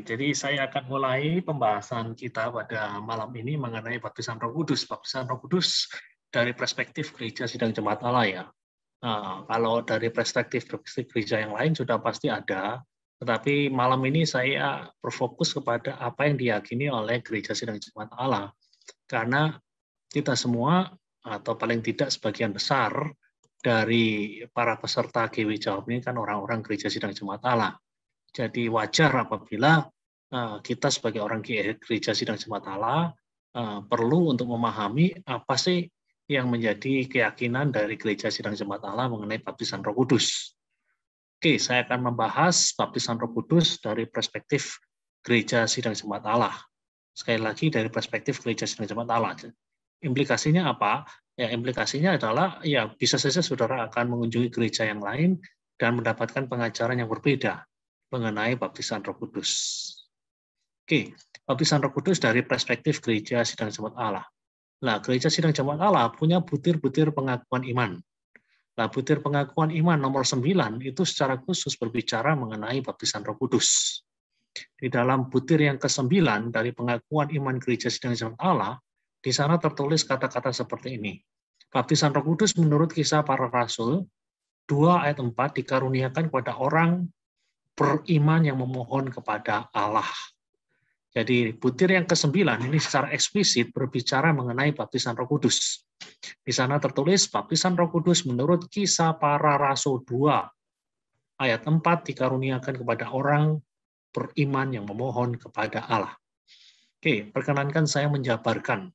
Jadi saya akan mulai pembahasan kita pada malam ini mengenai baptisan Roh Kudus. Baptisan Roh Kudus dari perspektif Gereja Sidang Jemaat Allah ya. Nah, kalau dari perspektif gereja yang lain sudah pasti ada, tetapi malam ini saya berfokus kepada apa yang diyakini oleh Gereja Sidang Jemaat Allah. Karena kita semua, atau paling tidak sebagian besar dari para peserta GW Jawab ini kan orang-orang Gereja Sidang Jemaat Allah. Jadi wajar apabila kita sebagai orang Gereja Sidang Jemaat Allah perlu untuk memahami apa sih yang menjadi keyakinan dari Gereja Sidang Jemaat Allah mengenai baptisan Roh Kudus. Oke, saya akan membahas baptisan Roh Kudus dari perspektif Gereja Sidang Jemaat Allah. Sekali lagi dari perspektif Gereja Sidang Jemaat Allah. Implikasinya apa? Ya, implikasinya adalah ya bisa saja saudara akan mengunjungi gereja yang lain dan mendapatkan pengajaran yang berbeda mengenai baptisan Roh Kudus. Oke, baptisan Roh Kudus dari perspektif Gereja Sidang Jemaat Allah. Nah, Gereja Sidang Jemaat Allah punya butir-butir pengakuan iman. Nah, butir pengakuan iman nomor 9 itu secara khusus berbicara mengenai baptisan Roh Kudus. Di dalam butir yang ke-9 dari pengakuan iman Gereja Sidang Jemaat Allah, di sana tertulis kata-kata seperti ini. Baptisan Roh Kudus menurut Kisah Para Rasul 2 ayat 4 dikaruniakan kepada orang beriman yang memohon kepada Allah. Jadi butir yang ke-9 ini secara eksplisit berbicara mengenai baptisan Roh Kudus. Di sana tertulis baptisan Roh Kudus menurut Kisah Para Rasul 2 ayat 4 dikaruniakan kepada orang beriman yang memohon kepada Allah. Oke, perkenankan saya menjabarkan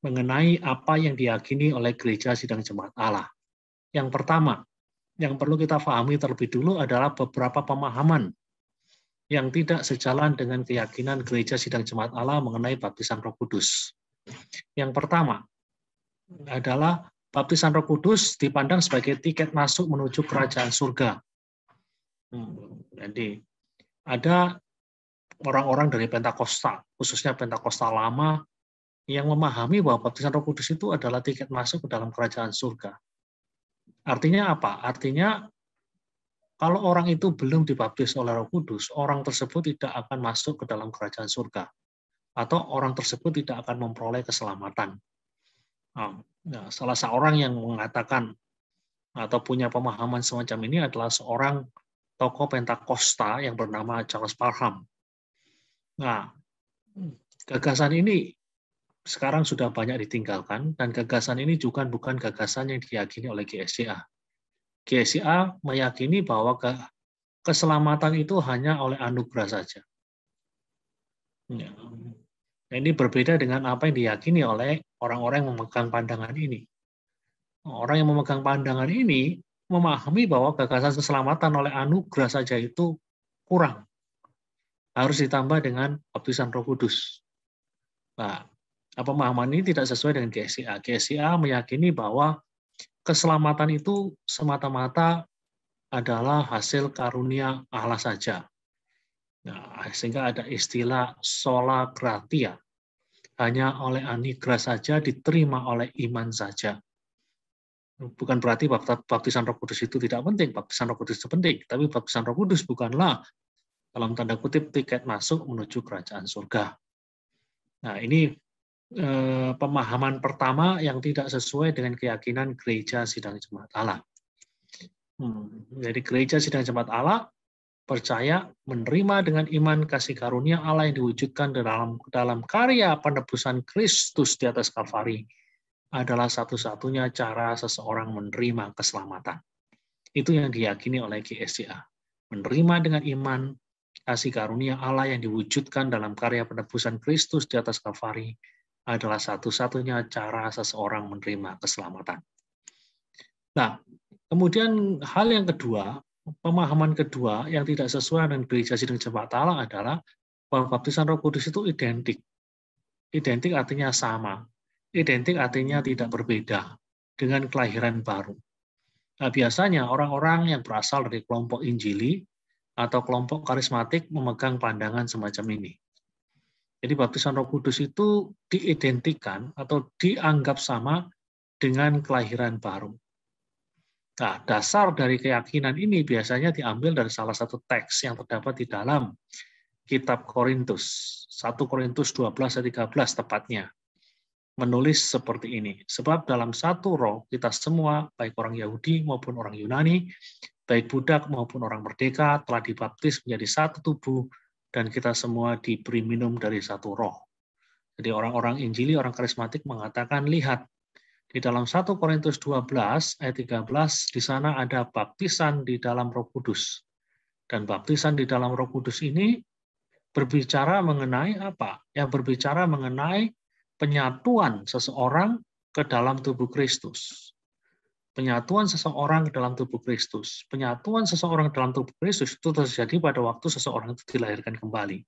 mengenai apa yang diyakini oleh Gereja Sidang Jemaat Allah. Yang pertama, yang perlu kita pahami terlebih dulu adalah beberapa pemahaman yang tidak sejalan dengan keyakinan Gereja Sidang Jemaat Allah mengenai baptisan Roh Kudus. Yang pertama adalah baptisan Roh Kudus dipandang sebagai tiket masuk menuju kerajaan surga. Jadi ada orang-orang dari Pentakosta, khususnya Pentakosta lama, yang memahami bahwa baptisan Roh Kudus itu adalah tiket masuk ke dalam kerajaan surga. Artinya apa? Artinya kalau orang itu belum dibaptis oleh Roh Kudus, orang tersebut tidak akan masuk ke dalam kerajaan surga. Atau orang tersebut tidak akan memperoleh keselamatan. Nah, salah seorang yang mengatakan atau punya pemahaman semacam ini adalah seorang tokoh Pentakosta yang bernama Charles Parham. Nah, gagasan ini sekarang sudah banyak ditinggalkan, dan gagasan ini juga bukan gagasan yang diyakini oleh GSCA. GSCA meyakini bahwa keselamatan itu hanya oleh anugerah saja. Ya. Nah, ini berbeda dengan apa yang diyakini oleh orang-orang yang memegang pandangan ini. Orang yang memegang pandangan ini memahami bahwa gagasan keselamatan oleh anugerah saja itu kurang. Harus ditambah dengan baptisan Roh Kudus. Nah, pemahaman ini tidak sesuai dengan GSCA. GSCA meyakini bahwa keselamatan itu semata-mata adalah hasil karunia Allah saja. Nah, sehingga ada istilah sola gratia. Hanya oleh anugerah saja, diterima oleh iman saja. Bukan berarti baptisan Roh Kudus itu tidak penting. Baptisan Roh Kudus itu penting. Tapi baptisan Roh Kudus bukanlah dalam tanda kutip tiket masuk menuju kerajaan surga. Nah, ini pemahaman pertama yang tidak sesuai dengan keyakinan Gereja Sidang Jemaat Allah. Jadi Gereja Sidang Jemaat Allah percaya menerima dengan iman kasih karunia Allah yang diwujudkan dalam karya penebusan Kristus di atas Kalvari adalah satu-satunya cara seseorang menerima keselamatan. Itu yang diyakini oleh GSCA. Menerima dengan iman kasih karunia Allah yang diwujudkan dalam karya penebusan Kristus di atas Kalvari adalah satu-satunya cara seseorang menerima keselamatan. Nah, kemudian hal yang kedua, pemahaman kedua yang tidak sesuai dengan Gereja Sidang Jemaat Allah adalah bahwa baptisan Roh Kudus itu identik. Identik artinya sama. Identik artinya tidak berbeda dengan kelahiran baru. Nah, biasanya orang-orang yang berasal dari kelompok Injili atau kelompok karismatik memegang pandangan semacam ini. Jadi baptisan Roh Kudus itu diidentikan atau dianggap sama dengan kelahiran baru. Nah, dasar dari keyakinan ini biasanya diambil dari salah satu teks yang terdapat di dalam kitab Korintus, 1 Korintus 12 ayat 13 tepatnya, menulis seperti ini. Sebab dalam satu roh kita semua, baik orang Yahudi maupun orang Yunani, baik budak maupun orang merdeka, telah dibaptis menjadi satu tubuh, dan kita semua diberi minum dari satu roh. Jadi orang-orang Injili, orang karismatik mengatakan, lihat, di dalam 1 Korintus 12 ayat 13, di sana ada baptisan di dalam Roh Kudus. Dan baptisan di dalam Roh Kudus ini berbicara mengenai apa? Yang berbicara mengenai penyatuan seseorang ke dalam tubuh Kristus. Penyatuan seseorang ke dalam tubuh Kristus. Penyatuan seseorang dalam tubuh Kristus itu terjadi pada waktu seseorang itu dilahirkan kembali.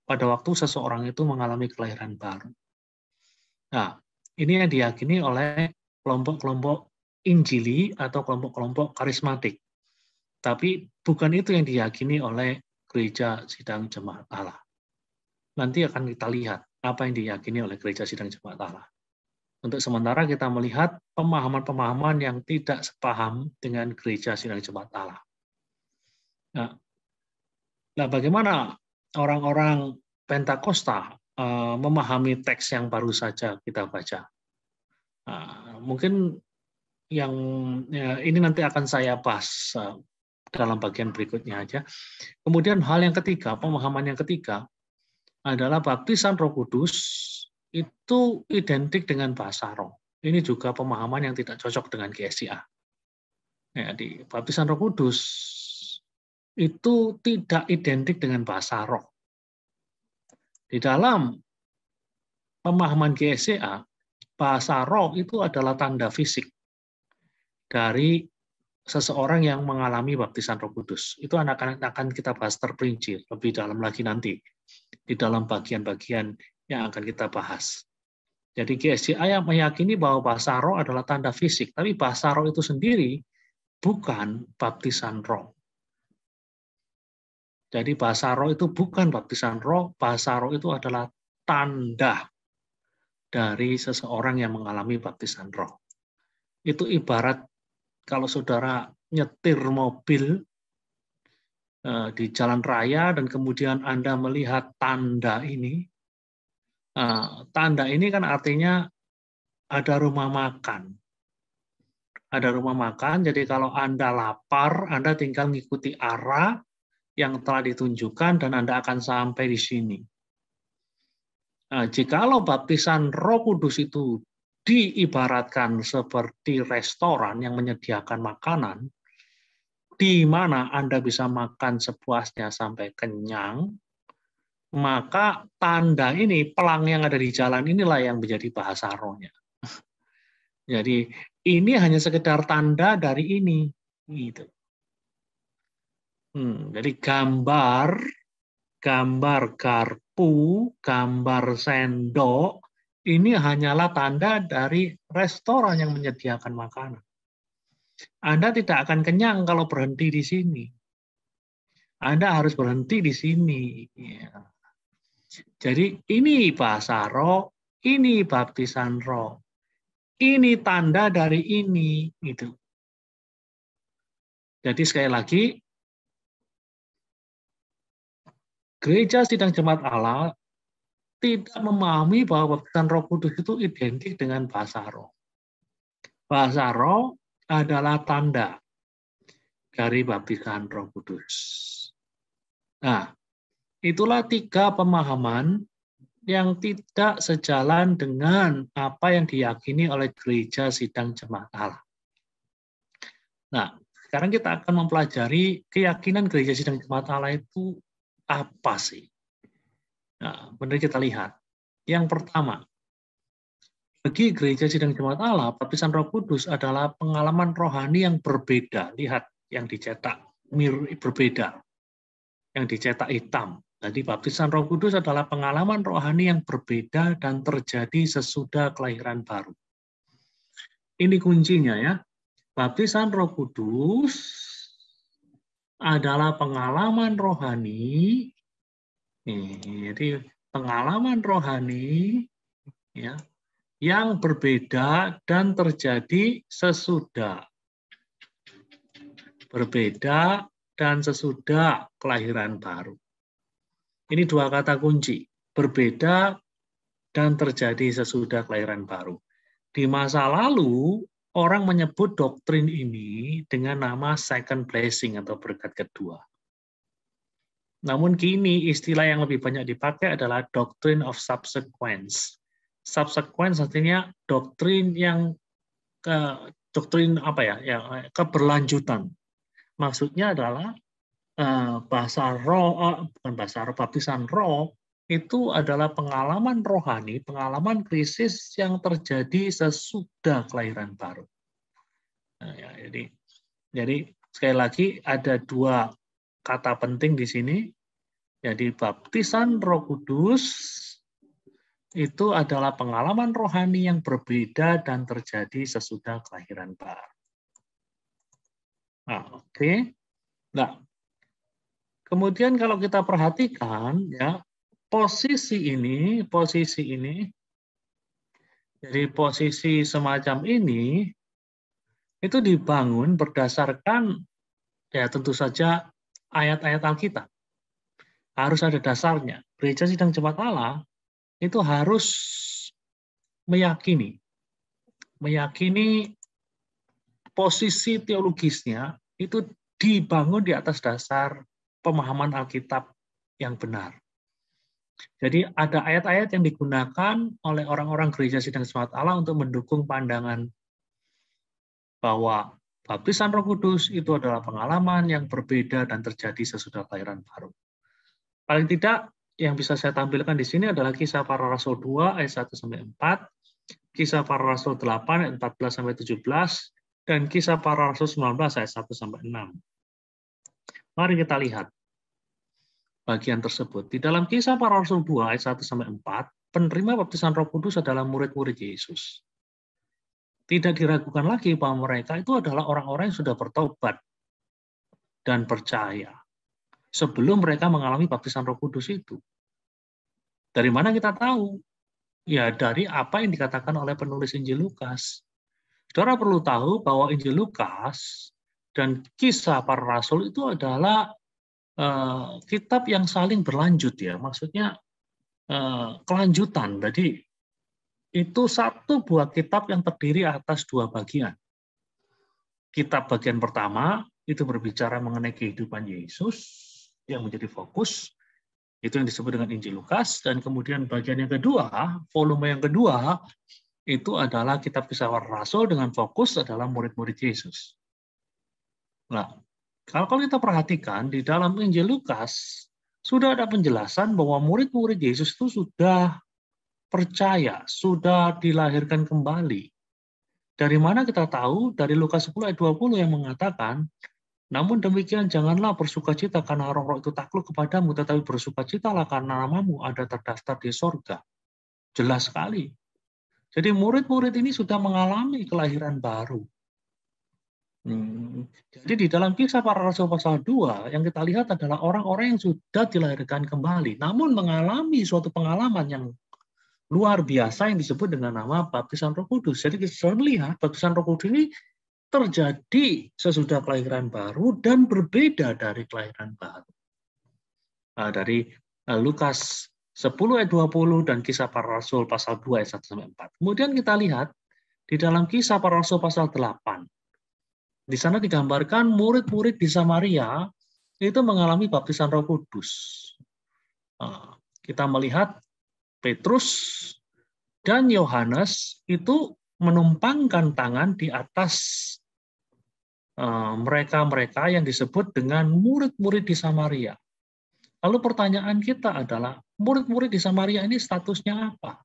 Pada waktu seseorang itu mengalami kelahiran baru. Nah, ini yang diyakini oleh kelompok-kelompok Injili atau kelompok-kelompok karismatik. Tapi bukan itu yang diyakini oleh Gereja Sidang Jemaat Allah. Nanti akan kita lihat apa yang diyakini oleh Gereja Sidang Jemaat Allah. Untuk sementara kita melihat pemahaman-pemahaman yang tidak sepaham dengan Gereja Sidang Jemaat Allah. Nah, bagaimana orang-orang Pentakosta memahami teks yang baru saja kita baca? Mungkin yang ini nanti akan saya bahas dalam bagian berikutnya aja. Kemudian hal yang ketiga, pemahaman yang ketiga adalah baptisan Roh Kudus itu identik dengan bahasa roh. Ini juga pemahaman yang tidak cocok dengan GSCA. Di baptisan Roh Kudus itu tidak identik dengan bahasa roh. Di dalam pemahaman GSCA, bahasa roh itu adalah tanda fisik dari seseorang yang mengalami baptisan Roh Kudus. Itu akan kita bahas terperinci lebih dalam lagi nanti di dalam bagian-bagian yang akan kita bahas. Jadi GSCA yang meyakini bahwa bahasa roh adalah tanda fisik, tapi bahasa roh itu sendiri bukan baptisan roh. Jadi bahasa roh itu bukan baptisan roh, bahasa roh itu adalah tanda dari seseorang yang mengalami baptisan roh. Itu ibarat kalau saudara nyetir mobil di jalan raya dan kemudian Anda melihat tanda ini. Tanda ini kan artinya ada rumah makan. Ada rumah makan, jadi kalau Anda lapar, Anda tinggal mengikuti arah yang telah ditunjukkan dan Anda akan sampai di sini. Jikalau baptisan Roh Kudus itu diibaratkan seperti restoran yang menyediakan makanan, di mana Anda bisa makan sepuasnya sampai kenyang, maka tanda ini, pelang yang ada di jalan inilah yang menjadi bahasa rohnya. Jadi ini hanya sekedar tanda dari ini. Gitu. Jadi gambar garpu, gambar sendok, ini hanyalah tanda dari restoran yang menyediakan makanan. Anda tidak akan kenyang kalau berhenti di sini. Anda harus berhenti di sini. Ya. Jadi ini bahasa roh, ini baptisan roh. Ini tanda dari ini. Gitu. Jadi sekali lagi, Gereja Sidang Jemaat Allah tidak memahami bahwa baptisan Roh Kudus itu identik dengan bahasa roh. Bahasa roh adalah tanda dari baptisan Roh Kudus. Nah, itulah tiga pemahaman yang tidak sejalan dengan apa yang diyakini oleh Gereja Sidang Jemaat Allah. Nah, sekarang kita akan mempelajari keyakinan Gereja Sidang Jemaat Allah itu apa sih? Nah, benar kita lihat. Yang pertama, bagi Gereja Sidang Jemaat Allah, baptisan Roh Kudus adalah pengalaman rohani yang berbeda. Lihat, yang dicetak berbeda, yang dicetak hitam. Jadi baptisan Roh Kudus adalah pengalaman rohani yang berbeda dan terjadi sesudah kelahiran baru. Ini kuncinya ya. Baptisan Roh Kudus adalah pengalaman rohani. Jadi pengalaman rohani ya, yang berbeda dan terjadi sesudah. Berbeda dan sesudah kelahiran baru. Ini dua kata kunci, berbeda dan terjadi sesudah kelahiran baru. Di masa lalu, orang menyebut doktrin ini dengan nama second blessing atau berkat kedua. Namun kini istilah yang lebih banyak dipakai adalah doctrine of subsequence. Subsequence artinya doktrin yang doktrin apa ya, keberlanjutan. Maksudnya adalah bahasa roh, bukan bahasa roh, baptisan roh itu adalah pengalaman rohani, pengalaman krisis yang terjadi sesudah kelahiran baru. Nah, ya, jadi sekali lagi ada dua kata penting di sini. Jadi baptisan Roh Kudus itu adalah pengalaman rohani yang berbeda dan terjadi sesudah kelahiran baru. Nah, oke. Nah, kemudian kalau kita perhatikan ya, posisi ini, jadi posisi semacam ini itu dibangun berdasarkan ya tentu saja ayat-ayat Alkitab. Harus ada dasarnya. Gereja Sidang Jemaat Allah itu harus meyakini posisi teologisnya itu dibangun di atas dasar pemahaman Alkitab yang benar. Jadi ada ayat-ayat yang digunakan oleh orang-orang Gereja Sidang Jemaat Allah untuk mendukung pandangan bahwa baptisan Roh Kudus itu adalah pengalaman yang berbeda dan terjadi sesudah kelahiran baru. Paling tidak yang bisa saya tampilkan di sini adalah Kisah Para Rasul 2 ayat 1 sampai 4, Kisah Para Rasul 8 ayat 14 sampai 17, dan Kisah Para Rasul 19 ayat 1 sampai 6. Mari kita lihat bagian tersebut. Di dalam Kisah Para Rasul 2 ayat 1 sampai 4, penerima baptisan Roh Kudus adalah murid-murid Yesus. Tidak diragukan lagi bahwa mereka itu adalah orang-orang yang sudah bertobat dan percaya sebelum mereka mengalami baptisan Roh Kudus itu. Dari mana kita tahu? Ya dari apa yang dikatakan oleh penulis Injil Lukas. Saudara perlu tahu bahwa Injil Lukas dan Kisah Para Rasul itu adalah kitab yang saling berlanjut ya. Maksudnya kelanjutan. Jadi itu satu buah kitab yang terdiri atas dua bagian. Kitab bagian pertama itu berbicara mengenai kehidupan Yesus yang menjadi fokus. Itu yang disebut dengan Injil Lukas. Dan kemudian bagian yang kedua, volume yang kedua, itu adalah kitab Kisah Para Rasul dengan fokus adalah murid-murid Yesus. Nah, kalau kita perhatikan di dalam Injil Lukas, sudah ada penjelasan bahwa murid-murid Yesus itu sudah percaya, sudah dilahirkan kembali. Dari mana kita tahu? Dari Lukas 10 ayat 20 yang mengatakan, namun demikian janganlah bersukacita karena roh-roh itu takluk kepadamu, tetapi bersukacitalah karena namamu ada terdaftar di sorga. Jelas sekali. Jadi murid-murid ini sudah mengalami kelahiran baru. Jadi di dalam Kisah Para Rasul pasal 2, yang kita lihat adalah orang-orang yang sudah dilahirkan kembali, namun mengalami suatu pengalaman yang luar biasa yang disebut dengan nama baptisan Roh Kudus. Jadi kita melihat baptisan Roh Kudus ini terjadi sesudah kelahiran baru dan berbeda dari kelahiran baru. Nah, dari Lukas 10 ayat 20 dan Kisah Para Rasul pasal 2 ayat 1 sampai 4. Kemudian kita lihat di dalam Kisah Para Rasul pasal 8. Di sana digambarkan murid-murid di Samaria itu mengalami baptisan Roh Kudus. Nah, kita melihat Petrus dan Yohanes itu menumpangkan tangan di atas mereka-mereka yang disebut dengan murid-murid di Samaria. Lalu pertanyaan kita adalah, murid-murid di Samaria ini statusnya apa?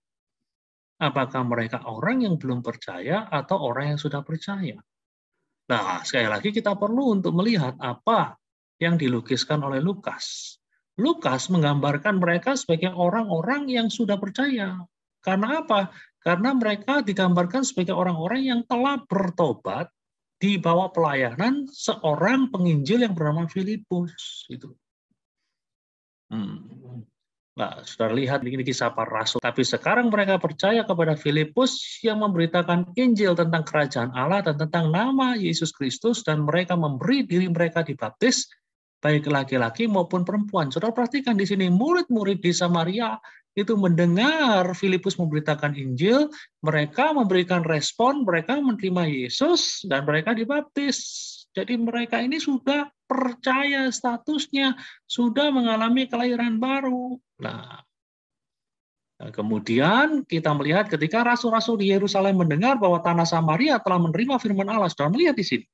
Apakah mereka orang yang belum percaya atau orang yang sudah percaya? Nah, sekali lagi kita perlu untuk melihat apa yang dilukiskan oleh Lukas. Lukas menggambarkan mereka sebagai orang-orang yang sudah percaya. Karena apa? Karena mereka digambarkan sebagai orang-orang yang telah bertobat di bawah pelayanan seorang penginjil yang bernama Filipus. Itu. Nah, sudah lihat ini Kisah Para Rasul. Tapi sekarang mereka percaya kepada Filipus yang memberitakan Injil tentang kerajaan Allah dan tentang nama Yesus Kristus, dan mereka memberi diri mereka dibaptis baik laki-laki maupun perempuan. Saudara perhatikan di sini, murid-murid di Samaria itu mendengar Filipus memberitakan Injil, mereka memberikan respon, mereka menerima Yesus, dan mereka dibaptis. Jadi mereka ini sudah percaya statusnya, sudah mengalami kelahiran baru. Nah, kemudian kita melihat ketika rasul-rasul di Yerusalem mendengar bahwa tanah Samaria telah menerima firman Allah, sudah melihat di sini.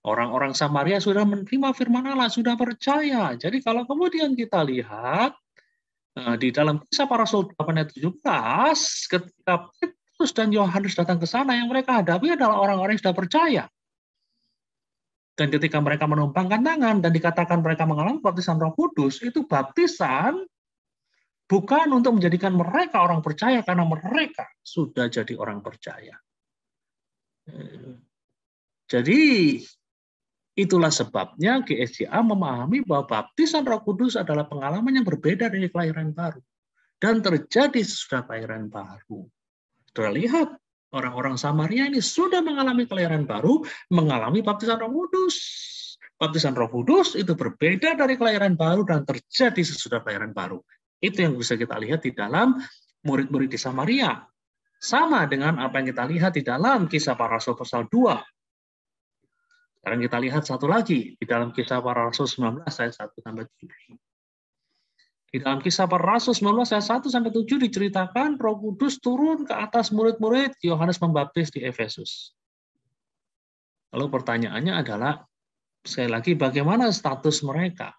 Orang-orang Samaria sudah menerima firman Allah, sudah percaya. Jadi kalau kemudian kita lihat di dalam Kisah Para Rasul 8 ayat 17, ketika Petrus dan Yohanes datang ke sana, yang mereka hadapi adalah orang-orang yang sudah percaya. Dan ketika mereka menumpangkan tangan dan dikatakan mereka mengalami baptisan Roh Kudus, itu baptisan bukan untuk menjadikan mereka orang percaya, karena mereka sudah jadi orang percaya. Jadi itulah sebabnya GSJA memahami bahwa baptisan Roh Kudus adalah pengalaman yang berbeda dari kelahiran baru. Dan terjadi sesudah kelahiran baru. Sudah lihat, orang-orang Samaria ini sudah mengalami kelahiran baru, mengalami baptisan Roh Kudus. Baptisan Roh Kudus itu berbeda dari kelahiran baru dan terjadi sesudah kelahiran baru. Itu yang bisa kita lihat di dalam murid-murid di Samaria. Sama dengan apa yang kita lihat di dalam Kisah Para Rasul pasal 2. Sekarang kita lihat satu lagi di dalam Kisah Para Rasul 19 ayat 1-7. Di dalam Kisah Para Rasul 19 ayat 1-7 diceritakan Roh Kudus turun ke atas murid-murid Yohanes Pembaptis di Efesus. Lalu pertanyaannya adalah, sekali lagi, bagaimana status mereka?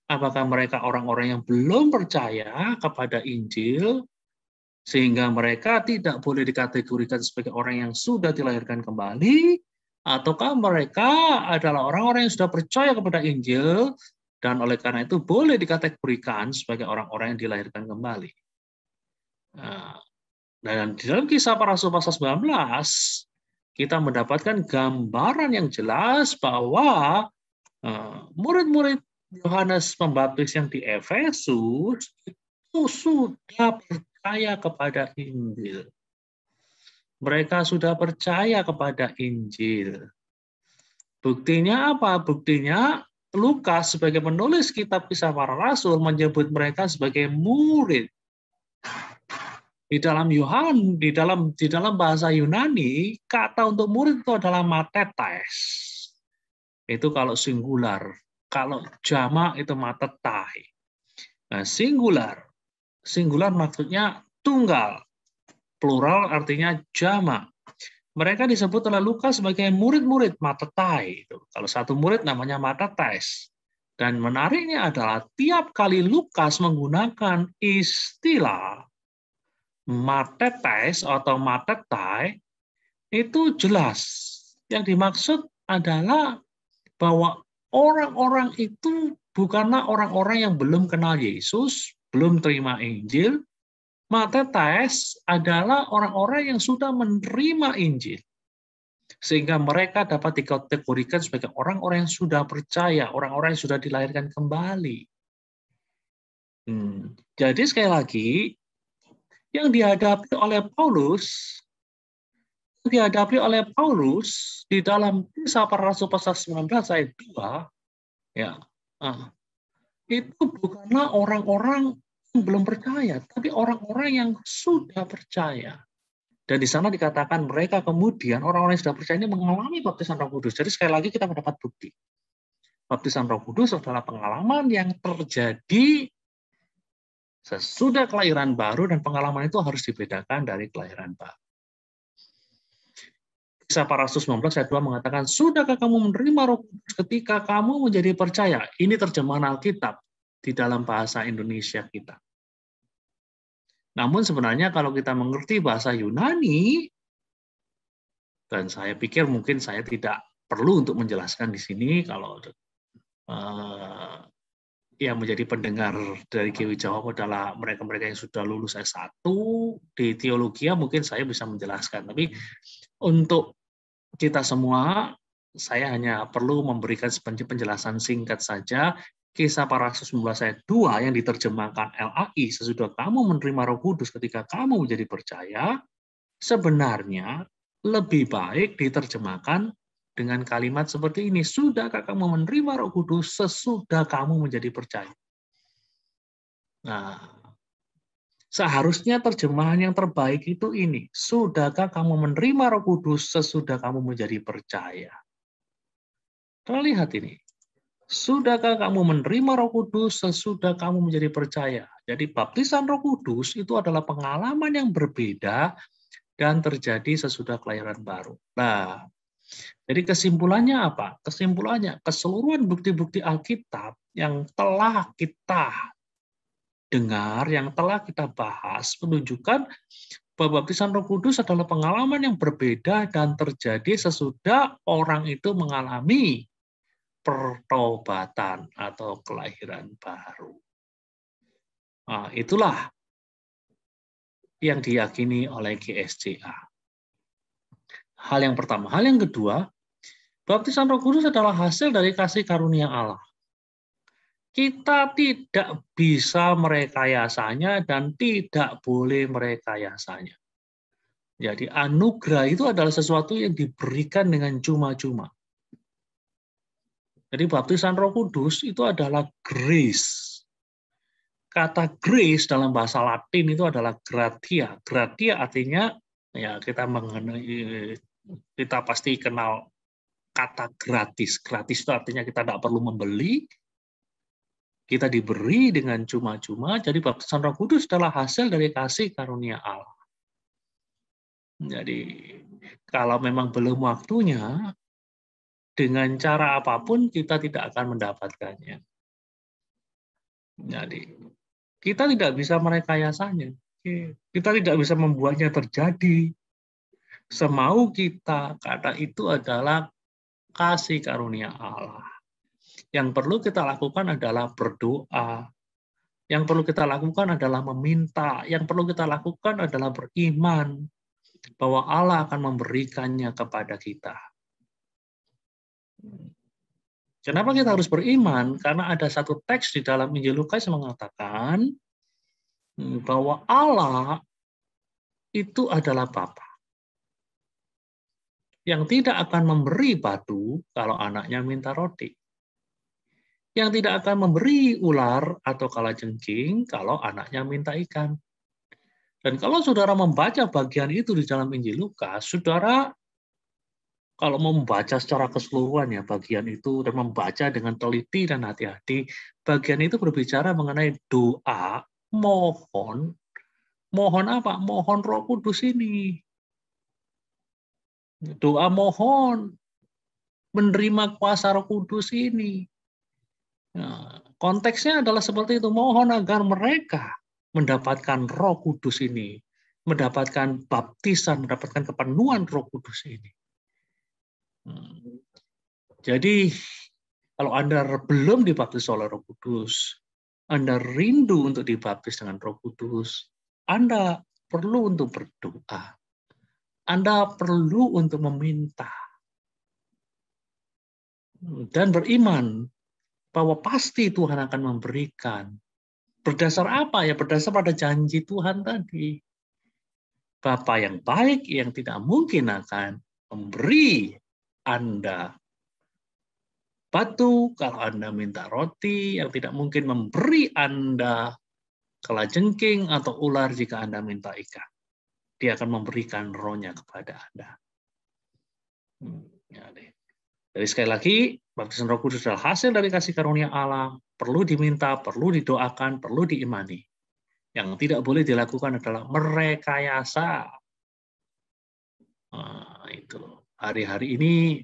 Apakah mereka orang-orang yang belum percaya kepada Injil, sehingga mereka tidak boleh dikategorikan sebagai orang yang sudah dilahirkan kembali, ataukah mereka adalah orang-orang yang sudah percaya kepada Injil, dan oleh karena itu boleh dikategorikan sebagai orang-orang yang dilahirkan kembali? Nah, dan di dalam Kisah Para Rasul pasal 19, kita mendapatkan gambaran yang jelas bahwa murid-murid Yohanes Pembaptis yang di Efesus itu sudah percaya kepada Injil. Mereka sudah percaya kepada Injil. Buktinya apa? Buktinya Lukas sebagai penulis kitab Kisah Para Rasul menyebut mereka sebagai murid. Di dalam bahasa Yunani, kata untuk murid itu adalah matetes. Itu kalau singular. Kalau jamak itu matetai. Nah, singular maksudnya tunggal. Plural artinya jamak. Mereka disebut oleh Lukas sebagai murid-murid matetai. Kalau satu murid namanya matetes. Dan menariknya adalah tiap kali Lukas menggunakan istilah matetes atau matetai, itu jelas. Yang dimaksud adalah bahwa orang-orang itu bukanlah orang-orang yang belum kenal Yesus, belum terima Injil. Matetes adalah orang-orang yang sudah menerima Injil. Sehingga mereka dapat dikategorikan sebagai orang-orang yang sudah percaya, orang-orang yang sudah dilahirkan kembali. Jadi sekali lagi, yang dihadapi oleh Paulus di dalam Kisah Para Rasul pasal 19 ayat 2, itu bukanlah orang-orang yang belum percaya, tapi orang-orang yang sudah percaya. Dan di sana dikatakan mereka kemudian, orang-orang yang sudah percaya ini mengalami baptisan Roh Kudus. Jadi sekali lagi kita mendapat bukti. Baptisan Roh Kudus adalah pengalaman yang terjadi sesudah kelahiran baru, dan pengalaman itu harus dibedakan dari kelahiran baru. Kisah Para Rasul 19 ayat 2 mengatakan, sudahkah kamu menerima Roh Kudus ketika kamu menjadi percaya? Ini terjemahan Alkitab di dalam bahasa Indonesia kita. Namun sebenarnya kalau kita mengerti bahasa Yunani, dan saya pikir mungkin saya tidak perlu untuk menjelaskan di sini, kalau yang menjadi pendengar dari GW Jawab adalah mereka-mereka yang sudah lulus S1 di teologi, mungkin saya bisa menjelaskan. Tapi untuk kita semua, saya hanya perlu memberikan penjelasan singkat saja. Kisah Para Rasul 19 ayat 2 yang diterjemahkan LAI, sesudah kamu menerima Roh Kudus ketika kamu menjadi percaya, sebenarnya lebih baik diterjemahkan dengan kalimat seperti ini, sudahkah kamu menerima Roh Kudus sesudah kamu menjadi percaya? Nah, seharusnya terjemahan yang terbaik itu ini, sudahkah kamu menerima Roh Kudus sesudah kamu menjadi percaya? Kita lihat ini. Sudahkah kamu menerima Roh Kudus sesudah kamu menjadi percaya? Jadi baptisan Roh Kudus itu adalah pengalaman yang berbeda dan terjadi sesudah kelahiran baru. Nah, jadi kesimpulannya apa? Kesimpulannya, keseluruhan bukti-bukti Alkitab yang telah kita dengar, yang telah kita bahas, menunjukkan bahwa baptisan Roh Kudus adalah pengalaman yang berbeda dan terjadi sesudah orang itu mengalami pertobatan atau kelahiran baru. Nah, itulah yang diyakini oleh GSCA. Hal yang pertama. Hal yang kedua, baptisan Roh Kudus adalah hasil dari kasih karunia Allah. Kita tidak bisa merekayasanya dan tidak boleh merekayasanya. Jadi anugerah itu adalah sesuatu yang diberikan dengan cuma-cuma. Jadi baptisan Roh Kudus itu adalah grace. Kata grace dalam bahasa Latin itu adalah gratia. Gratia artinya ya kita mengenai, kita pasti kenal kata gratis. Gratis itu artinya kita tidak perlu membeli, kita diberi dengan cuma-cuma. Jadi baptisan Roh Kudus adalah hasil dari kasih karunia Allah. Jadi kalau memang belum waktunya, dengan cara apapun kita tidak akan mendapatkannya. Jadi kita tidak bisa merekayasanya. Kita tidak bisa membuatnya terjadi semau kita, karena itu adalah kasih karunia Allah. Yang perlu kita lakukan adalah berdoa. Yang perlu kita lakukan adalah meminta. Yang perlu kita lakukan adalah beriman bahwa Allah akan memberikannya kepada kita. Kenapa kita harus beriman? Karena ada satu teks di dalam Injil Lukas yang mengatakan bahwa Allah itu adalah Bapa yang tidak akan memberi batu kalau anaknya minta roti, yang tidak akan memberi ular atau kalajengking kalau anaknya minta ikan. Dan kalau saudara membaca bagian itu di dalam Injil Lukas, saudara kalau mau membaca secara keseluruhan ya bagian itu dan membaca dengan teliti dan hati-hati, bagian itu berbicara mengenai doa, mohon apa? Mohon Roh Kudus ini. Doa mohon menerima kuasa Roh Kudus ini. Nah, konteksnya adalah seperti itu, mohon agar mereka mendapatkan Roh Kudus ini, mendapatkan baptisan, mendapatkan kepenuhan Roh Kudus ini. Jadi kalau Anda belum dibaptis oleh Roh Kudus, Anda rindu untuk dibaptis dengan Roh Kudus, Anda perlu untuk berdoa. Anda perlu untuk meminta dan beriman bahwa pasti Tuhan akan memberikan. Berdasar apa ya? Berdasar pada janji Tuhan tadi. Bapa yang baik yang tidak mungkin akan memberi Anda batu kalau Anda minta roti, yang tidak mungkin memberi Anda kalajengking atau ular jika Anda minta ikan. Dia akan memberikan rohnya kepada Anda. Jadi sekali lagi, baptisan Roh Kudus adalah hasil dari kasih karunia Allah, perlu diminta, perlu didoakan, perlu diimani. Yang tidak boleh dilakukan adalah merekayasa. Nah, itu hari-hari ini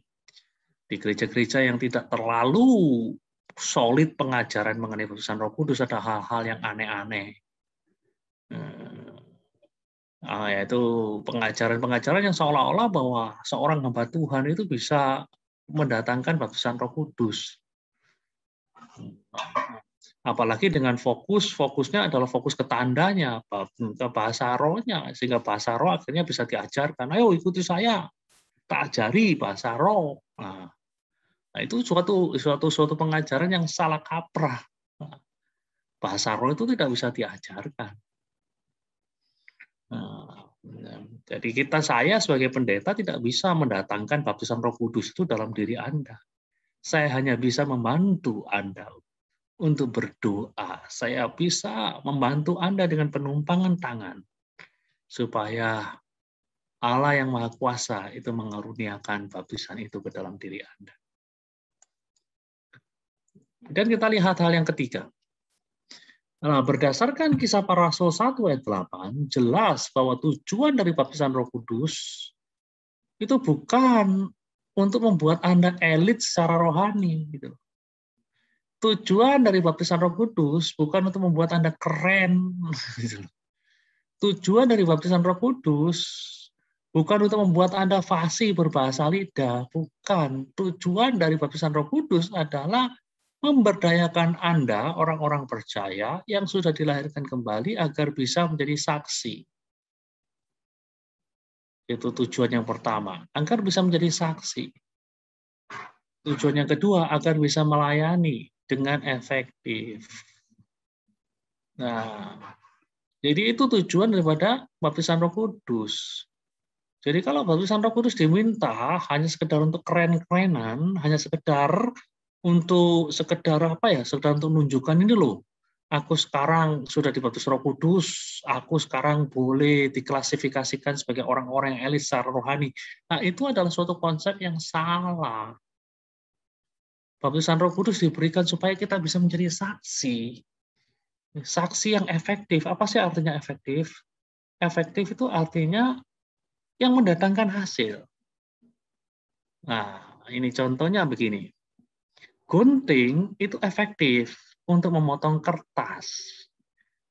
di gereja-gereja yang tidak terlalu solid pengajaran mengenai baptisan Roh Kudus ada hal-hal yang aneh-aneh. Yaitu pengajaran-pengajaran yang seolah-olah bahwa seorang hamba Tuhan itu bisa mendatangkan baptisan Roh Kudus. Apalagi dengan fokusnya adalah fokus ke tandanya, ke bahasa rohnya, sehingga bahasa roh akhirnya bisa diajarkan. Ayo ikuti saya, tak ajari bahasa roh. Nah, itu suatu pengajaran yang salah kaprah. Bahasa roh itu tidak bisa diajarkan. Jadi saya sebagai pendeta tidak bisa mendatangkan baptisan Roh Kudus itu dalam diri Anda. Saya hanya bisa membantu Anda untuk berdoa. Saya bisa membantu Anda dengan penumpangan tangan supaya Allah yang Maha Kuasa itu mengaruniakan baptisan itu ke dalam diri Anda. Dan kita lihat hal yang ketiga. Nah, berdasarkan Kisah Para Rasul 1 ayat 8, jelas bahwa tujuan dari baptisan Roh Kudus itu bukan untuk membuat Anda elit secara rohani. Gitu. Tujuan dari baptisan Roh Kudus bukan untuk membuat Anda keren. Gitu. Tujuan dari baptisan Roh Kudus bukan untuk membuat Anda fasih berbahasa lidah. Bukan. Tujuan dari baptisan Roh Kudus adalah memberdayakan Anda, orang-orang percaya yang sudah dilahirkan kembali agar bisa menjadi saksi. Itu tujuan yang pertama, agar bisa menjadi saksi. Tujuan yang kedua, agar bisa melayani dengan efektif. Nah, jadi itu tujuan daripada baptisan Roh Kudus. Jadi kalau baptisan Roh Kudus diminta hanya sekedar untuk keren-kerenan, hanya sekedar untuk sekedar untuk menunjukkan ini loh, aku sekarang sudah dibaptis Roh Kudus, aku sekarang boleh diklasifikasikan sebagai orang-orang yang elit secara rohani. Nah, itu adalah suatu konsep yang salah. Baptisan Roh Kudus diberikan supaya kita bisa menjadi saksi. Saksi yang efektif. Apa sih artinya efektif? Efektif itu artinya yang mendatangkan hasil. Nah, ini contohnya begini. Gunting itu efektif untuk memotong kertas,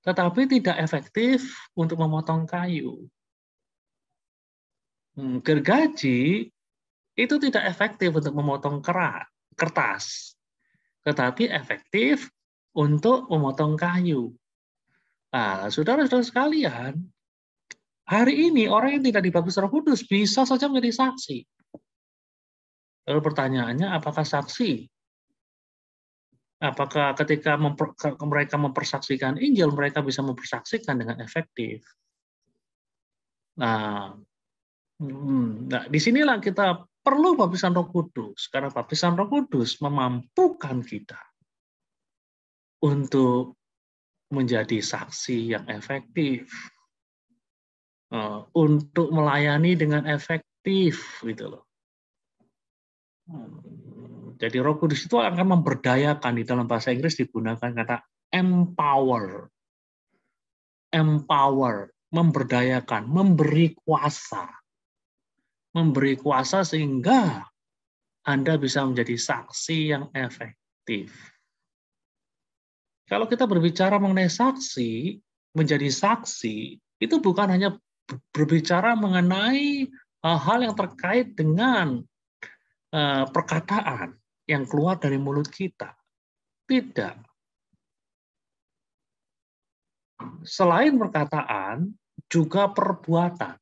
tetapi tidak efektif untuk memotong kayu. Gergaji itu tidak efektif untuk memotong kertas, tetapi efektif untuk memotong kayu. Nah, saudara-saudara sekalian, hari ini orang yang tidak dibaptis Roh Kudus bisa saja menjadi saksi. Lalu pertanyaannya, apakah saksi? Apakah ketika mereka mempersaksikan Injil, mereka bisa mempersaksikan dengan efektif? Nah, disinilah kita perlu baptisan Roh Kudus, karena baptisan Roh Kudus memampukan kita untuk menjadi saksi yang efektif, untuk melayani dengan efektif, gitu loh. Jadi Roh Kudus itu akan memberdayakan, di dalam bahasa Inggris digunakan kata empower, memberdayakan, memberi kuasa sehingga Anda bisa menjadi saksi yang efektif. Kalau kita berbicara mengenai saksi, menjadi saksi, itu bukan hanya berbicara mengenai hal-hal yang terkait dengan perkataan yang keluar dari mulut kita. Tidak. Selain perkataan, juga perbuatan.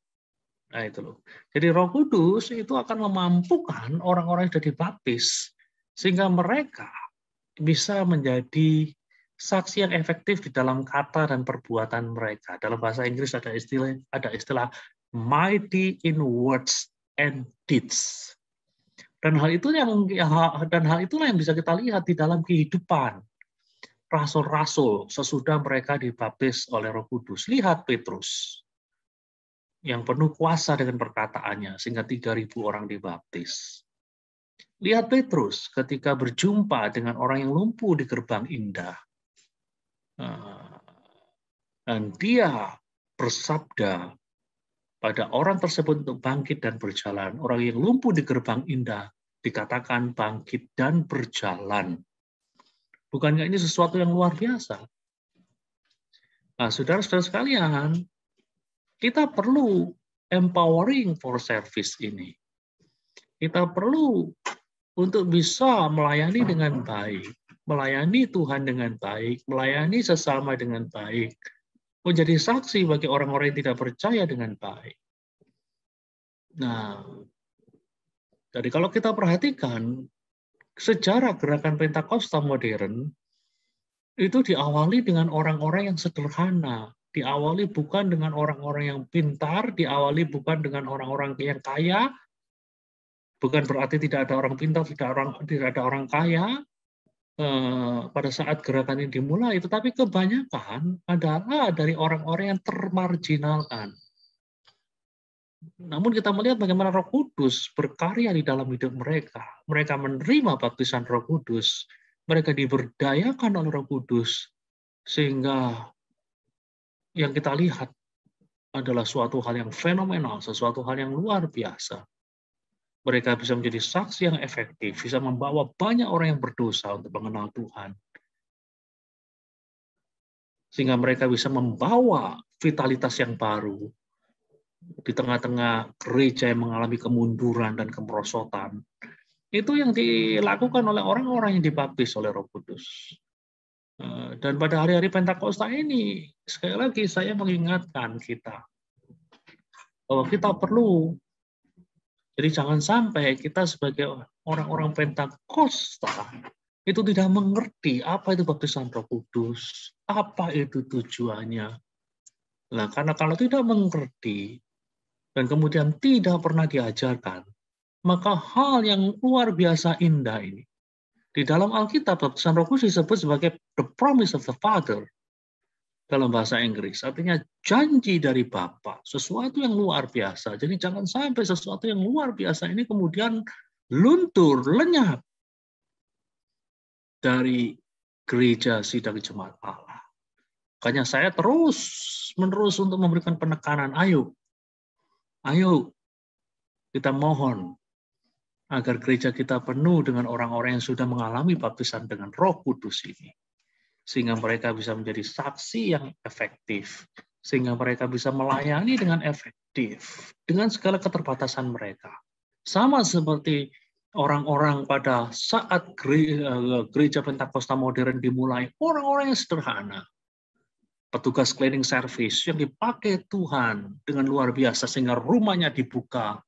Nah, itu loh. Jadi Roh Kudus itu akan memampukan orang-orang yang sudah dibaptis sehingga mereka bisa menjadi saksi yang efektif di dalam kata dan perbuatan mereka. Dalam bahasa Inggris ada istilah mighty in words and deeds. Dan hal itulah yang bisa kita lihat di dalam kehidupan rasul-rasul sesudah mereka dibaptis oleh Roh Kudus. Lihat Petrus yang penuh kuasa dengan perkataannya sehingga 3.000 orang dibaptis. Lihat Petrus ketika berjumpa dengan orang yang lumpuh di gerbang indah. Dan dia bersabda pada orang tersebut untuk bangkit dan berjalan. Orang yang lumpuh di gerbang indah dikatakan bangkit dan berjalan. Bukankah ini sesuatu yang luar biasa? Nah, saudara-saudara sekalian, kita perlu empowering for service ini. Kita perlu untuk bisa melayani dengan baik, melayani Tuhan dengan baik, melayani sesama dengan baik, menjadi saksi bagi orang-orang yang tidak percaya dengan baik. Nah, jadi kalau kita perhatikan, sejarah gerakan Pentakosta modern itu diawali dengan orang-orang yang sederhana, diawali bukan dengan orang-orang yang pintar, diawali bukan dengan orang-orang yang kaya, bukan berarti tidak ada orang pintar, tidak ada orang kaya pada saat gerakan ini dimulai, tetapi kebanyakan adalah dari orang-orang yang termarginalkan. Namun kita melihat bagaimana Roh Kudus berkarya di dalam hidup mereka. Mereka menerima baptisan Roh Kudus, mereka diberdayakan oleh Roh Kudus, sehingga yang kita lihat adalah suatu hal yang fenomenal, sesuatu hal yang luar biasa. Mereka bisa menjadi saksi yang efektif, bisa membawa banyak orang yang berdosa untuk mengenal Tuhan. Sehingga mereka bisa membawa vitalitas yang baru di tengah-tengah gereja yang mengalami kemunduran dan kemerosotan. Itu yang dilakukan oleh orang-orang yang dibaptis oleh Roh Kudus. Dan pada hari-hari Pentakosta ini, sekali lagi saya mengingatkan kita bahwa kita perlu, jadi jangan sampai kita sebagai orang-orang Pentakosta itu tidak mengerti apa itu baptisan Roh Kudus, apa itu tujuannya. Nah, karena kalau tidak mengerti dan kemudian tidak pernah diajarkan, maka hal yang luar biasa indah ini di dalam Alkitab, baptisan Roh Kudus disebut sebagai the promise of the Father dalam bahasa Inggris, artinya janji dari Bapa, sesuatu yang luar biasa. Jadi jangan sampai sesuatu yang luar biasa ini kemudian luntur, lenyap dari gereja sidang jemaat Allah. Makanya saya terus-menerus untuk memberikan penekanan, ayo kita mohon agar gereja kita penuh dengan orang-orang yang sudah mengalami baptisan dengan Roh Kudus ini. Sehingga mereka bisa menjadi saksi yang efektif. Sehingga mereka bisa melayani dengan efektif. Dengan segala keterbatasan mereka. Sama seperti orang-orang pada saat gereja Pentakosta modern dimulai. Orang-orang yang sederhana. Petugas cleaning service yang dipakai Tuhan dengan luar biasa. Sehingga rumahnya dibuka.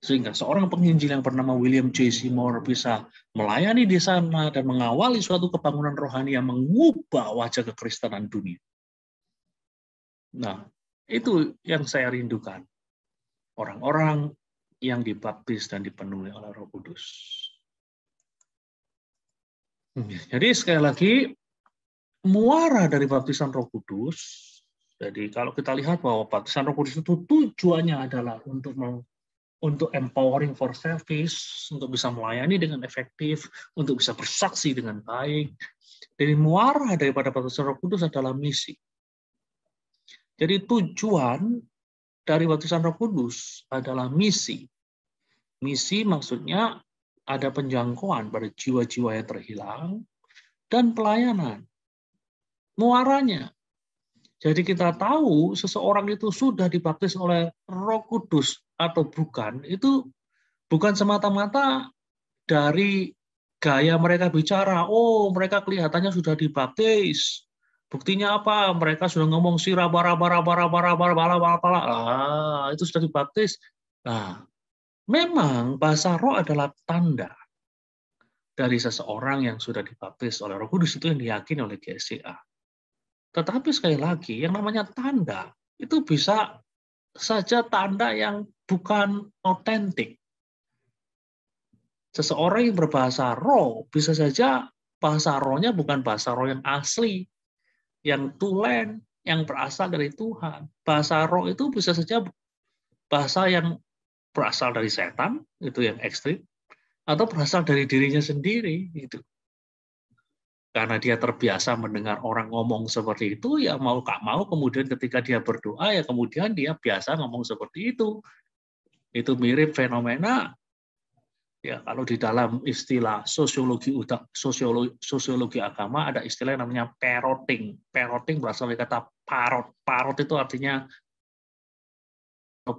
Sehingga seorang penginjil yang bernama William J. Seymour bisa melayani di sana dan mengawali suatu kebangunan rohani yang mengubah wajah kekristenan dunia. Nah, itu yang saya rindukan. Orang-orang yang dibaptis dan dipenuhi oleh Roh Kudus. Jadi sekali lagi, muara dari baptisan Roh Kudus, jadi kalau kita lihat bahwa baptisan Roh Kudus itu tujuannya adalah untuk empowering for service, untuk bisa melayani dengan efektif, untuk bisa bersaksi dengan baik. Jadi muara daripada baptisan Roh Kudus adalah misi. Jadi tujuan dari baptisan Roh Kudus adalah misi. Misi maksudnya ada penjangkauan pada jiwa-jiwa yang terhilang dan pelayanan. Muaranya. Jadi kita tahu seseorang itu sudah dibaptis oleh Roh Kudus atau bukan, itu bukan semata-mata dari gaya mereka bicara. Oh, mereka kelihatannya sudah dibaptis. Buktinya apa? Mereka sudah ngomong sirah bara itu sudah dibaptis. Nah, memang bahasa roh adalah tanda dari seseorang yang sudah dibaptis oleh Roh Kudus, itu yang diyakini oleh GSCA. Tetapi sekali lagi, yang namanya tanda, itu bisa saja tanda yang bukan otentik. Seseorang yang berbahasa roh, bisa saja bahasa rohnya bukan bahasa roh yang asli, yang tulen, yang berasal dari Tuhan. Bahasa roh itu bisa saja bahasa yang berasal dari setan, itu yang ekstrim, atau berasal dari dirinya sendiri. Gitu. Karena dia terbiasa mendengar orang ngomong seperti itu, ya mau gak mau kemudian ketika dia berdoa, ya kemudian dia biasa ngomong seperti itu. Itu mirip fenomena, ya kalau di dalam istilah sosiologi agama ada istilah yang namanya parroting. Parroting berasal dari kata parrot. Parrot itu artinya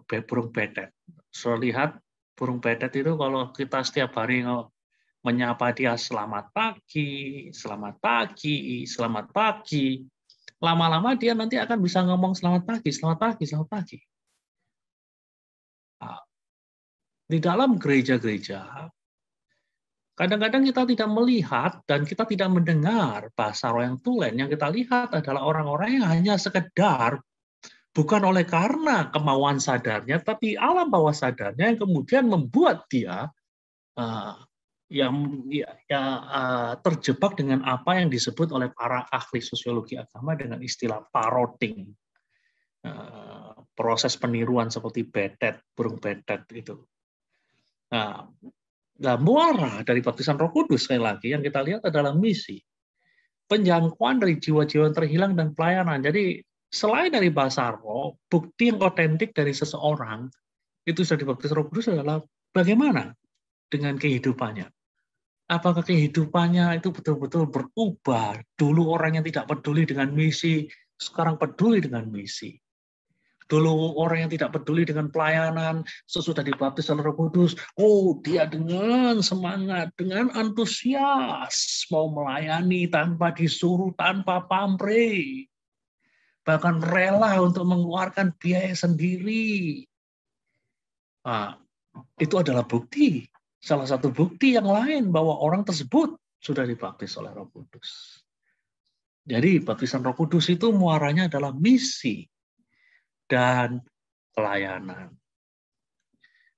burung betet. Saya lihat burung betet itu kalau kita setiap hari menyapa dia selamat pagi, selamat pagi, selamat pagi. Lama-lama dia nanti akan bisa ngomong selamat pagi, selamat pagi, selamat pagi. Nah, di dalam gereja-gereja, Kadang-kadang kita tidak melihat dan kita tidak mendengar bahasa roh yang tulen. Yang kita lihat adalah orang-orang yang hanya sekedar, bukan oleh karena kemauan sadarnya, tapi alam bawah sadarnya yang kemudian membuat dia uh, terjebak dengan apa yang disebut oleh para ahli sosiologi agama dengan istilah parroting. Proses peniruan seperti betet, burung betet itu. Nah, muara dari baptisan Roh Kudus sekali lagi yang kita lihat adalah misi. Penjangkauan dari jiwa-jiwa yang terhilang dan pelayanan. Jadi selain dari bahasa roh, bukti yang otentik dari seseorang itu sudah dibaptis Roh Kudus adalah bagaimana dengan kehidupannya. Apakah kehidupannya itu betul-betul berubah? Dulu orang yang tidak peduli dengan misi, sekarang peduli dengan misi. Dulu orang yang tidak peduli dengan pelayanan, sesudah dibaptis oleh Roh Kudus, dia dengan semangat, dengan antusias mau melayani tanpa disuruh, tanpa pamrih. Bahkan rela untuk mengeluarkan biaya sendiri. Nah, itu adalah bukti. Salah satu bukti yang lain bahwa orang tersebut sudah dibaptis oleh Roh Kudus. Jadi baptisan Roh Kudus itu muaranya adalah misi dan pelayanan.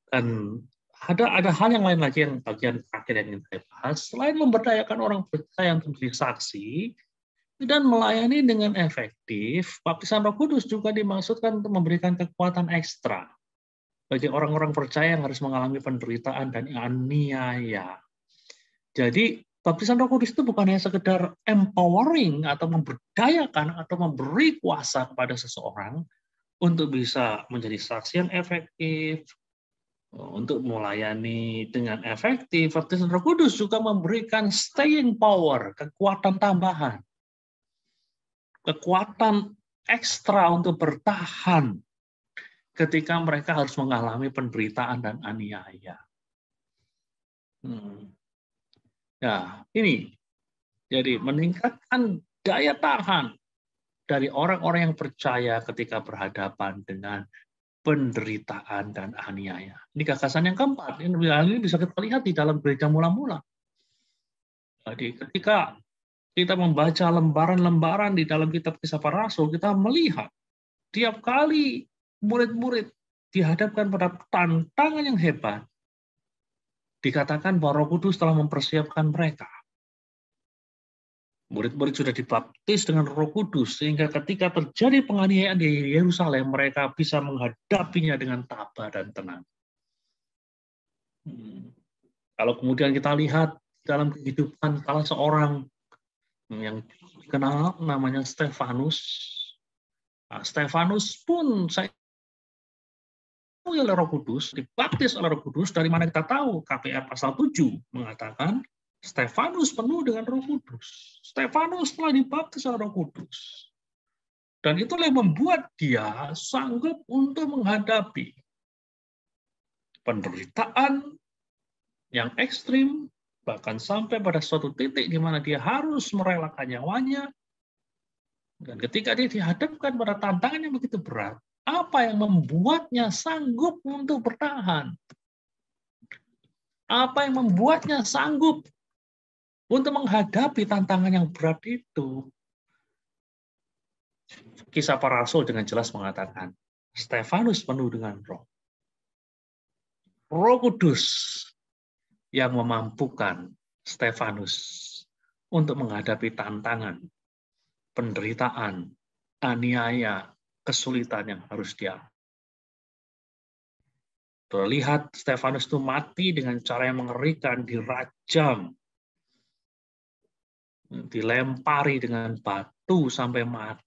Dan ada hal yang lain lagi yang bagian terakhir yang ingin saya bahas. Selain memberdayakan orang percaya untuk menjadi saksi dan melayani dengan efektif, baptisan Roh Kudus juga dimaksudkan untuk memberikan kekuatan ekstra bagi orang-orang percaya yang harus mengalami penderitaan dan aniaya. Jadi baptisan Roh Kudus itu bukan hanya sekedar empowering atau memberdayakan atau memberi kuasa kepada seseorang untuk bisa menjadi saksi yang efektif, untuk melayani dengan efektif. Baptisan Roh Kudus juga memberikan staying power, kekuatan tambahan, kekuatan ekstra untuk bertahan ketika mereka harus mengalami penderitaan dan aniaya. Nah, ini jadi meningkatkan daya tahan dari orang-orang yang percaya ketika berhadapan dengan penderitaan dan aniaya. Ini gagasan yang keempat. Ini bisa kita lihat di dalam gereja mula-mula. Jadi ketika kita membaca lembaran-lembaran di dalam kitab Kisah Para Rasul, kita melihat tiap kali murid-murid dihadapkan pada tantangan yang hebat, dikatakan bahwa Roh Kudus telah mempersiapkan mereka. Murid-murid sudah dibaptis dengan Roh Kudus, sehingga ketika terjadi penganiayaan di Yerusalem, mereka bisa menghadapinya dengan tabah dan tenang. Kalau kemudian kita lihat dalam kehidupan salah seorang yang dikenal namanya Stefanus. Stefanus pun saya oleh Roh Kudus, dibaptis oleh Roh Kudus. Dari mana kita tahu? KPA pasal 7 mengatakan Stefanus penuh dengan Roh Kudus. Stefanus telah dibaptis oleh Roh Kudus. Dan itulah yang membuat dia sanggup untuk menghadapi penderitaan yang ekstrim, bahkan sampai pada suatu titik di mana dia harus merelakan nyawanya. Dan ketika dia dihadapkan pada tantangan yang begitu berat, apa yang membuatnya sanggup untuk bertahan? Apa yang membuatnya sanggup untuk menghadapi tantangan yang berat itu? Kisah Para Rasul dengan jelas mengatakan, Stefanus penuh dengan roh. Roh Kudus yang memampukan Stefanus untuk menghadapi tantangan, penderitaan, aniaya, kesulitan yang harus dia. Terlihat Stefanus itu mati dengan cara yang mengerikan, dirajam, dilempari dengan batu sampai mati.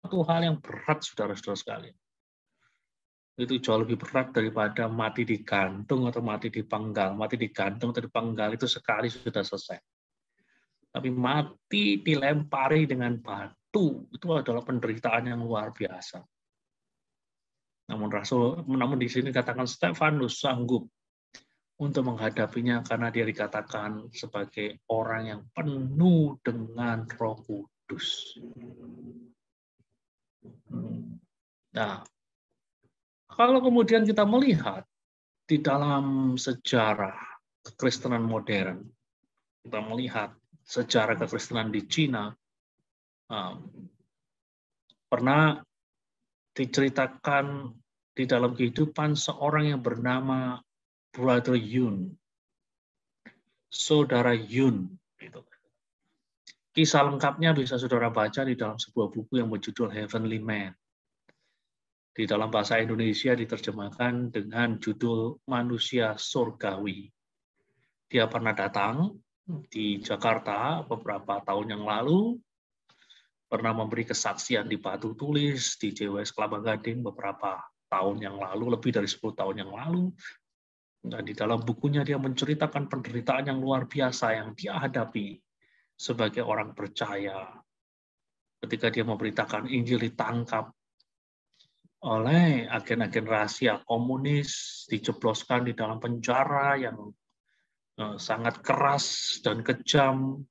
Itu hal yang berat, saudara-saudara sekalian. Itu jauh lebih berat daripada mati digantung atau mati dipenggal. Mati digantung atau dipenggal itu sekali sudah selesai. Tapi mati dilempari dengan batu itu adalah penderitaan yang luar biasa. Namun di sini katakan Stefanus sanggup untuk menghadapinya karena dia dikatakan sebagai orang yang penuh dengan Roh Kudus. Nah, kalau kemudian kita melihat di dalam sejarah kekristenan modern. Kita melihat sejarah kekristenan di Cina, pernah diceritakan di dalam kehidupan seorang yang bernama Brother Yun, Saudara Yun. Kisah lengkapnya bisa saudara baca di dalam sebuah buku yang berjudul Heavenly Man. Di dalam bahasa Indonesia diterjemahkan dengan judul Manusia Surgawi. Dia pernah datang di Jakarta beberapa tahun yang lalu, pernah memberi kesaksian di Batu Tulis, di JWS Kelapa Gading beberapa tahun yang lalu, lebih dari 10 tahun yang lalu. Dan di dalam bukunya dia menceritakan penderitaan yang luar biasa yang dia hadapi sebagai orang percaya. Ketika dia memberitakan Injil ditangkap oleh agen-agen rahasia komunis, dijebloskan di dalam penjara yang sangat keras dan kejam,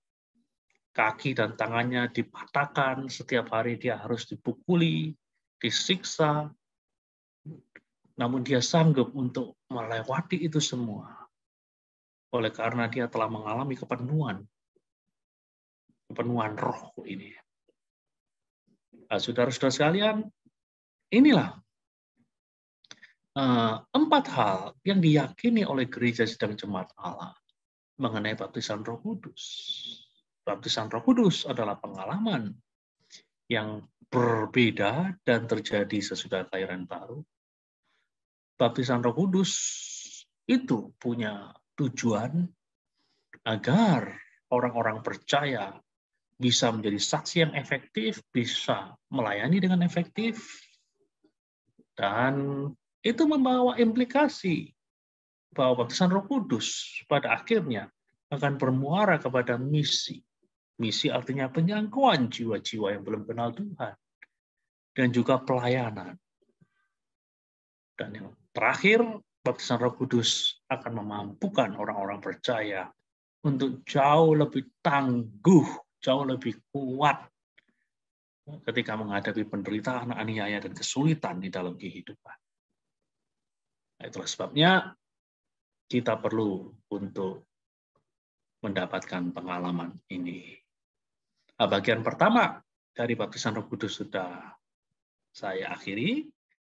kaki dan tangannya dipatahkan, setiap hari dia harus dipukuli, disiksa, namun dia sanggup untuk melewati itu semua, oleh karena dia telah mengalami kepenuhan roh ini. Nah, saudara-saudara sekalian, inilah 4 hal yang diyakini oleh gereja sidang jemaat Allah mengenai baptisan Roh Kudus. Baptisan Roh Kudus adalah pengalaman yang berbeda dan terjadi sesudah kelahiran baru. Baptisan Roh Kudus itu punya tujuan agar orang-orang percaya bisa menjadi saksi yang efektif, bisa melayani dengan efektif, dan itu membawa implikasi bahwa baptisan Roh Kudus pada akhirnya akan bermuara kepada misi. Misi artinya penjangkauan jiwa-jiwa yang belum kenal Tuhan, dan juga pelayanan. Dan yang terakhir, baptisan Roh Kudus akan memampukan orang-orang percaya untuk jauh lebih tangguh, jauh lebih kuat ketika menghadapi penderitaan, aniaya, dan kesulitan di dalam kehidupan. Nah, itulah sebabnya kita perlu untuk mendapatkan pengalaman ini. Nah, bagian pertama dari baptisan Roh Kudus sudah saya akhiri.